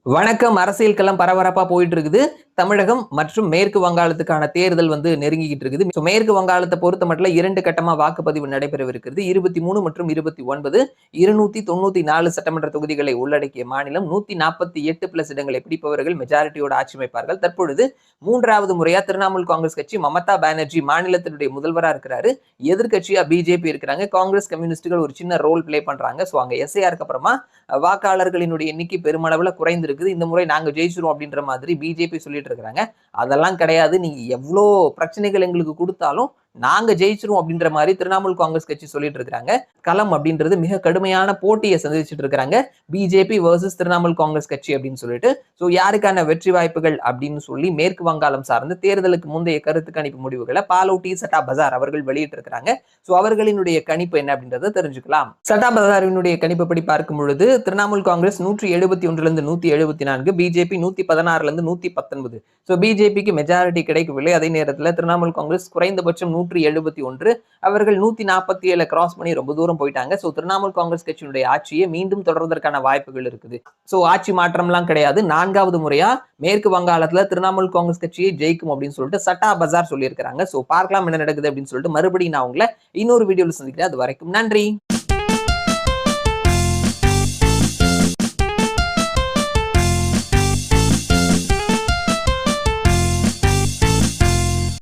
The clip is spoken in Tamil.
வணக்கம். அரசியல் களம் பரபரப்பா போயிட்டு இருக்குது. தமிழகம் மற்றும் மேற்கு வங்காளத்துக்கான தேர்தல் நெருங்கிக்கிட்டு இருக்குது. மேற்கு வங்காளத்தை பொறுத்த மட்டும் 2 கட்டமா வாக்குப்பதிவு நடைபெறவிருக்கிறது. 23 மற்றும் 29 294 சட்டமன்ற தொகுதிகளை உள்ளடக்கிய மாநிலம். 148 பிளஸ் இடங்களை பிடிப்பவர்கள் மெஜாரிட்டியோட ஆட்சி அமைப்பார்கள். தற்பொழுது 3வது முறையா திரிணாமுல் காங்கிரஸ் கட்சி மமதா பானர்ஜி மாநிலத்தினுடைய முதல்வரா இருக்கிறாரு. எதிர்கட்சியா பிஜேபி இருக்கிறாங்க. காங்கிரஸ் கம்யூனிஸ்டுகள் ஒரு சின்ன ரோல் பிளே பண்றாங்க. சோ அங்க எஸ்ஐஆருக்கு அப்புறமா வாக்காளர்களினுடைய எண்ணிக்கை பெருமளவுல குறைந்து இருக்குது. இந்த முறை நாங்க ஜெயிச்சிரும் அப்படின்ற மாதிரி பிஜேபி சொல்லிட்டு இருக்காங்க. அதெல்லாம் கிடையாது. நீங்க எவ்வளோ பிரச்சனைகள் எங்களுக்கு கொடுத்தாலும் நாங்க ஜெயிச்சிரும் அப்படின்ற மாதிரி திரிணாமுல் காங்கிரஸ் கட்சி சொல்லிட்டு இருக்காங்க. களம் அப்படின்றது மிக கடுமையான போட்டியை சந்திச்சுட்டு இருக்காங்க. பிஜேபி வர்சஸ் திரிணாமுல் காங்கிரஸ் கட்சி அப்படின்னு சொல்லிட்டு. சோ யாருக்கான வெற்றி வாய்ப்புகள் அப்படின்னு சொல்லி மேற்கு வங்காளம் சார்ந்த தேர்தலுக்கு முந்தைய கருத்து கணிப்பு முடிவுகளை பாலோட்டி சட்டா பஜார் அவர்கள் வெளியிட்டு இருக்காங்க. சோ அவர்களினுடைய கணிப்பு என்ன அப்படின்றத தெரிஞ்சுக்கலாம். சட்டா பஜாரினுடைய கணிப்புப்படி பார்க்கும் பொழுது திரிணாமுல் காங்கிரஸ் 171 174, பிஜேபி 116 119. சோ பிஜேபிக்கு மெஜாரிட்டி கிடைக்கவில்லை. அதே நேரத்தில் திரிணாமுல் காங்கிரஸ் குறைந்தபட்சம் 171, அவர்கள் 147 கிராஸ் பண்ணி ரொம்ப தூரம் போயிட்டாங்க. சோ திரிணாமுல் காங்கிரஸ் கட்சியினுடைய ஆட்சியை மீண்டும் தொடர்வதற்கான வாய்ப்புகள் இருக்குது. சோ ஆட்சி மாற்றம்லாம் கிடையாது. 4வது முறையா மேற்கு வங்காளத்துல திரிணாமுல் காங்கிரஸ் கட்சியை ஜெயிக்கும் அப்படின்னு சொல்லிட்டு சட்டா பஜார் சொல்லியிருக்காங்க. சோ பார்க்கலாம் என்ன நடக்குது அப்படின்னு சொல்லிட்டு மறுபடியும் நான் உங்களை இன்னொரு வீடியோல சந்திக்கிறேன். அது வரைக்கும் நன்றி.